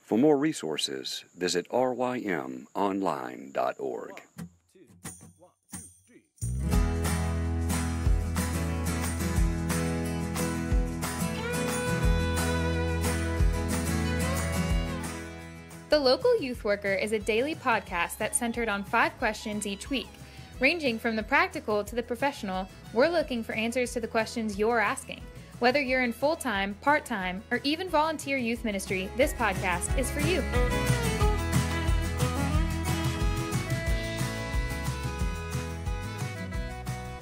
For more resources, visit rymonline.org. The Local Youth Worker is a daily podcast that's centered on 5 questions each week. Ranging from the practical to the professional, we're looking for answers to the questions you're asking. Whether you're in full-time, part-time, or even volunteer youth ministry, this podcast is for you.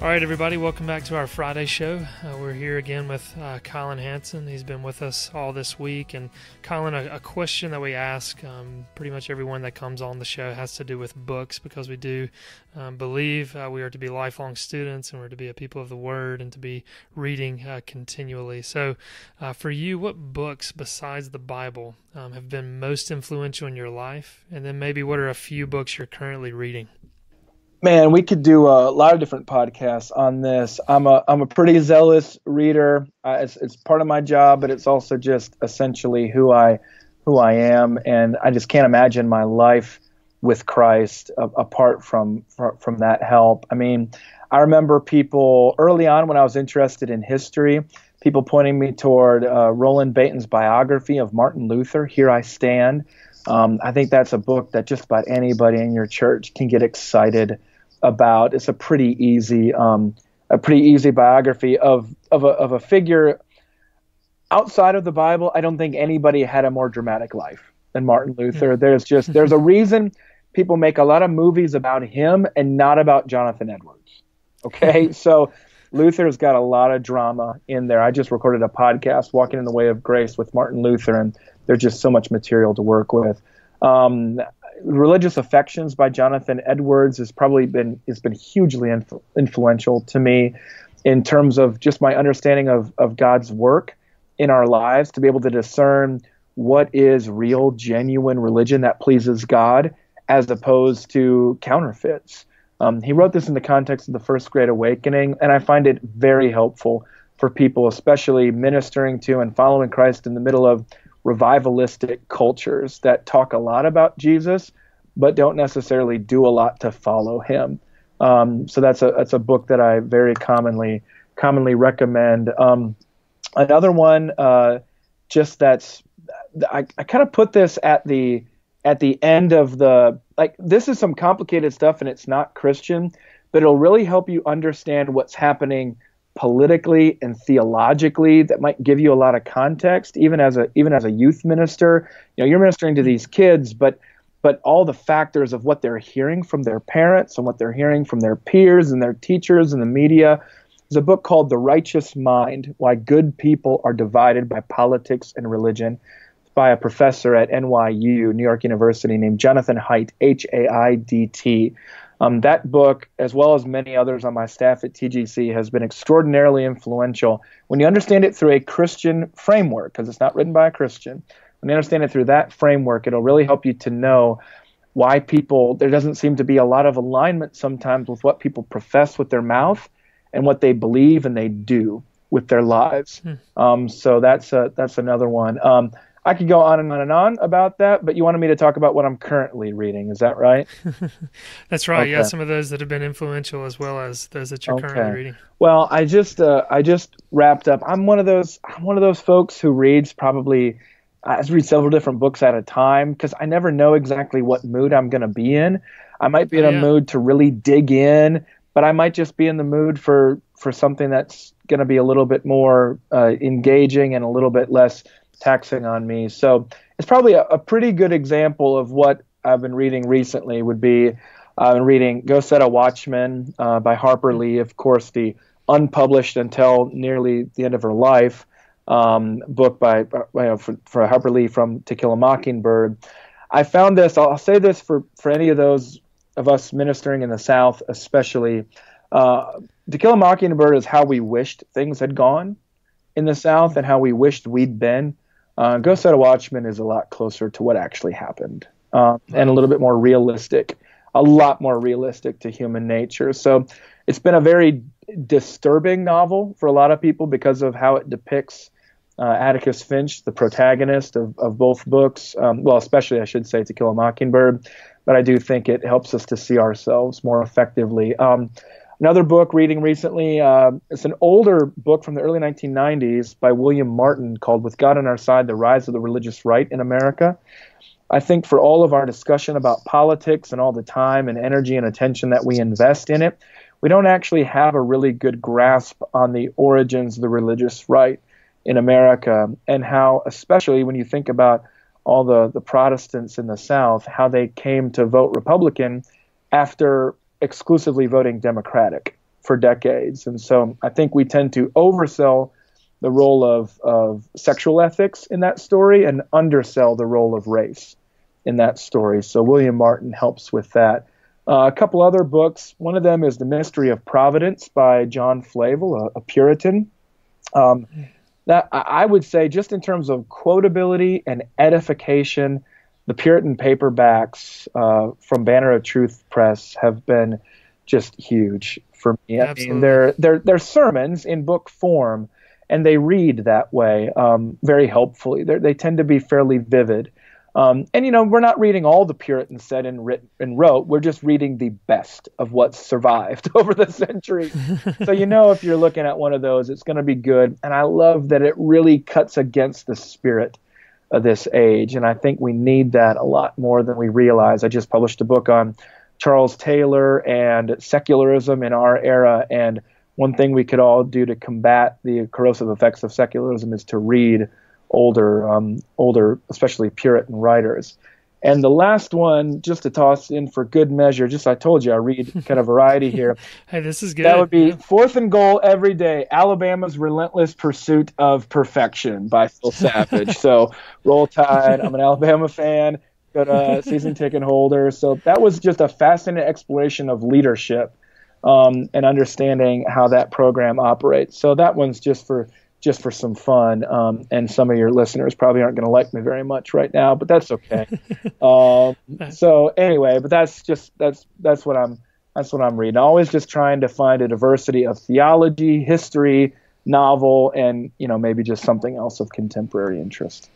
All right, everybody, welcome back to our Friday show. We're here again with Collin Hansen. He's been with us all this week. And Collin, a question that we ask pretty much everyone that comes on the show has to do with books, because we do believe we are to be lifelong students and we're to be a people of the Word and to be reading continually. So for you, what books besides the Bible have been most influential in your life? And then maybe what are a few books you're currently reading? Man, we could do a lot of different podcasts on this. I'm a pretty zealous reader. It's part of my job, but it's also just essentially who I am, and I just can't imagine my life with Christ apart from that help. I mean, I remember people early on when I was interested in history, people pointing me toward Roland Bainton's biography of Martin Luther, Here I Stand. I think that's a book that just about anybody in your church can get excited about. It's a pretty easy biography of a figure outside of the Bible. I don't think anybody had a more dramatic life than Martin Luther. There's a reason people make a lot of movies about him and not about Jonathan Edwards. Okay, so Luther's got a lot of drama in there. I just recorded a podcast, Walking in the Way of Grace, with Martin Luther, and there's just so much material to work with. Religious Affections by Jonathan Edwards has been hugely influential to me in terms of just my understanding of God's work in our lives, to be able to discern what is real, genuine religion that pleases God as opposed to counterfeits. He wrote this in the context of the First Great Awakening, and I find it very helpful for people, especially ministering to and following Christ in the middle of revivalistic cultures that talk a lot about Jesus, but don't necessarily do a lot to follow him. So that's a book that I very commonly recommend. Another one, I kind of put this at the end of this is some complicated stuff and it's not Christian, but it'll really help you understand what's happening politically and theologically. That might give you a lot of context, even as a youth minister. You're ministering to these kids, but all the factors of what they're hearing from their parents and what they're hearing from their peers and their teachers and the media. There's a book called The Righteous Mind: Why Good People Are Divided by Politics and Religion. It's by a professor at NYU, New York University, named Jonathan Haidt, Haidt. That book, as well as many others on my staff at TGC, has been extraordinarily influential. When you understand it through a Christian framework, because it's not written by a Christian, when you understand it through that framework, it'll really help you to know why there doesn't seem to be a lot of alignment sometimes with what people profess with their mouth and what they believe and they do with their lives. So that's another one. I could go on and on and on about that, but you wanted me to talk about what I'm currently reading. Is that right? That's right. Okay. Yeah, some of those that have been influential as well as those that you're currently reading. Well, I just wrapped up. I'm one of those folks who reads I read several different books at a time because I never know exactly what mood I'm going to be in. I might be in a mood to really dig in, but I might just be in the mood for something that's going to be a little bit more engaging and a little bit less taxing on me. So it's probably a pretty good example of what I've been reading recently would be I've been reading Go Set a Watchman by Harper Lee, of course, the unpublished until nearly the end of her life book for Harper Lee from To Kill a Mockingbird. I found this, I'll say this for any of those of us ministering in the South especially, To Kill a Mockingbird is how we wished things had gone in the South and how we wished we'd been. Go Set a Watchman is a lot closer to what actually happened, and a little bit more realistic, a lot more realistic to human nature. So it's been a very disturbing novel for a lot of people because of how it depicts Atticus Finch, the protagonist of both books. Well, especially I should say To Kill a Mockingbird, but I do think it helps us to see ourselves more effectively. Another book reading recently, it's an older book from the early 1990s by William Martin called With God on Our Side, The Rise of the Religious Right in America. I think for all of our discussion about politics and all the time and energy and attention that we invest in it, we don't actually have a really good grasp on the origins of the religious right in America, and how, especially when you think about all the Protestants in the South, how they came to vote Republican after exclusively voting Democratic for decades. And so I think we tend to oversell the role of sexual ethics in that story and undersell the role of race in that story. So William Martin helps with that. A couple other books. One of them is The Mystery of Providence by John Flavel, a Puritan. That I would say, just in terms of quotability and edification, the Puritan paperbacks from Banner of Truth Press have been just huge for me. Absolutely. I mean, they're sermons in book form, and they read that way very helpfully. They tend to be fairly vivid. And, we're not reading all the Puritans said and wrote. We're just reading the best of what's survived over the centuries. So, if you're looking at one of those, it's going to be good. And I love that it really cuts against the spirit of this age. And I think we need that a lot more than we realize. I just published a book on Charles Taylor and secularism in our era. And one thing we could all do to combat the corrosive effects of secularism is to read older, especially Puritan writers. And the last one, just to toss in for good measure, I told you I read kind of variety here. Hey, this is good. That would be Fourth and Goal Every Day, Alabama's Relentless Pursuit of Perfection by Phil Savage. So Roll Tide, I'm an Alabama fan, got a season ticket holder. So that was just a fascinating exploration of leadership and understanding how that program operates. So that one's just for some fun, and some of your listeners probably aren't going to like me very much right now, but that's okay. So anyway, but that's what I'm reading. Always just trying to find a diversity of theology, history, novel, and maybe just something else of contemporary interest.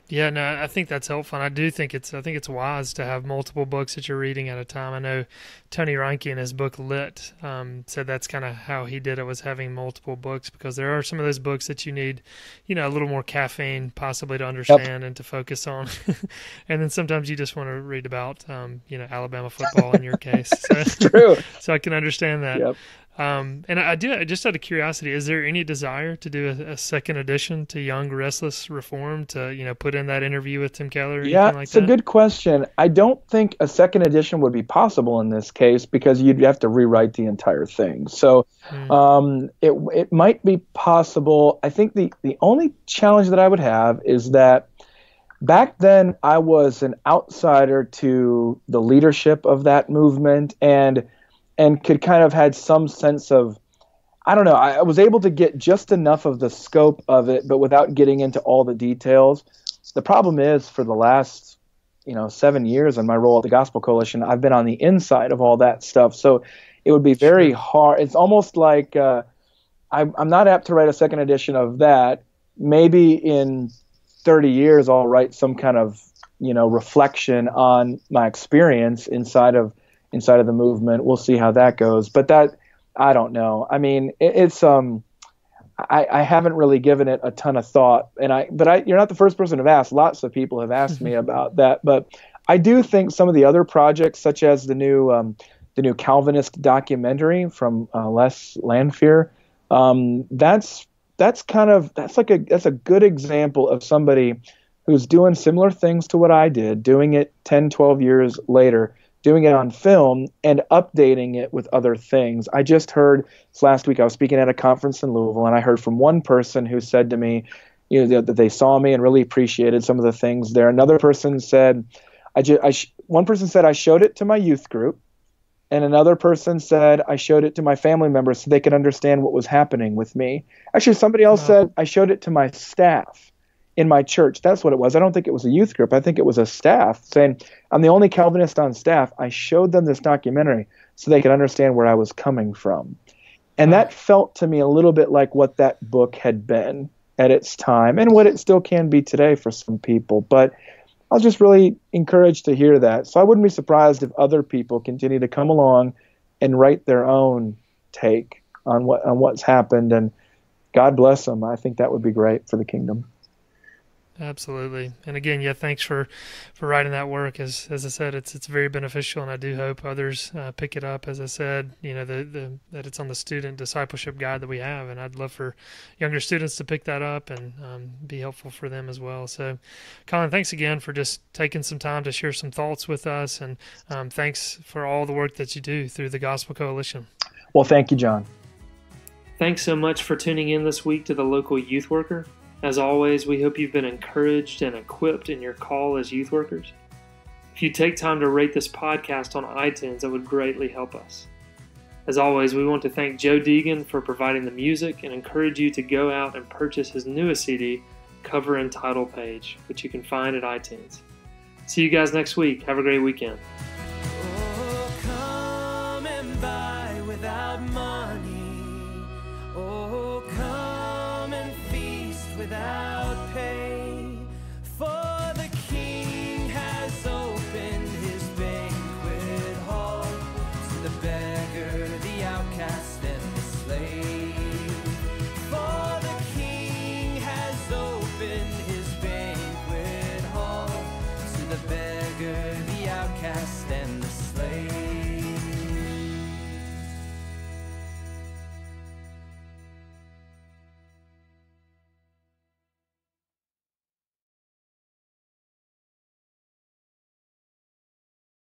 Yeah, no, I think that's helpful. And I think it's wise to have multiple books that you're reading at a time. I know Tony Reinke in his book Lit said that's kind of how he did it, was having multiple books, because there are some of those books that you need, a little more caffeine possibly to understand and to focus on. And then sometimes you just want to read about, Alabama football in your case. So, true. So I can understand that. Yep. And I just out of curiosity, is there any desire to do a second edition to Young, Restless, Reformed to, put in that interview with Tim Keller? Or yeah, like it's a good question. I don't think a second edition would be possible in this case because you'd have to rewrite the entire thing. So it might be possible. I think the only challenge that I would have is that back then I was an outsider to the leadership of that movement and could kind of had some sense of, I don't know, I was able to get just enough of the scope of it, but without getting into all the details. The problem is for the last, 7 years in my role at the Gospel Coalition, I've been on the inside of all that stuff. So it would be very hard. It's almost like I'm not apt to write a second edition of that. Maybe in 30 years, I'll write some kind of, reflection on my experience inside of the movement. We'll see how that goes. But that, I don't know. I mean, I haven't really given it a ton of thought, you're not the first person to have asked. Lots of people have asked me about that, but I do think some of the other projects, such as the new Calvinist documentary from Les Lanphier, that's a good example of somebody who's doing similar things to what I did, doing it 10, 12 years later, doing it on film and updating it with other things. I just heard last week, I was speaking at a conference in Louisville, and I heard from one person who said to me, that they saw me and really appreciated some of the things there. Another person said, one person said I showed it to my youth group, and another person said I showed it to my family members so they could understand what was happening with me. Actually, somebody else said I showed it to my staff in my church. That's what it was. I don't think it was a youth group. I think it was a staff saying, I'm the only Calvinist on staff. I showed them this documentary so they could understand where I was coming from. And that felt to me a little bit like what that book had been. at its time, and what it still can be today for some people. But I was just really encouraged to hear that. So I wouldn't be surprised if other people continue to come along and write their own take on what's happened. And God bless them. I think that would be great for the kingdom. Absolutely. And again, yeah, thanks for writing that work. As I said, it's very beneficial, and I do hope others pick it up. As I said, that it's on the student discipleship guide that we have, and I'd love for younger students to pick that up and be helpful for them as well. So, Collin, thanks again for just taking some time to share some thoughts with us, and thanks for all the work that you do through the Gospel Coalition. Well, thank you, John. Thanks so much for tuning in this week to the Local Youth Worker. As always, we hope you've been encouraged and equipped in your call as youth workers. If you take time to rate this podcast on iTunes, that would greatly help us. As always, we want to thank Joe Deegan for providing the music and encourage you to go out and purchase his newest CD, Cover and Title Page, which you can find at iTunes. See you guys next week. Have a great weekend. Oh, come and buy without money. Oh, come and feast without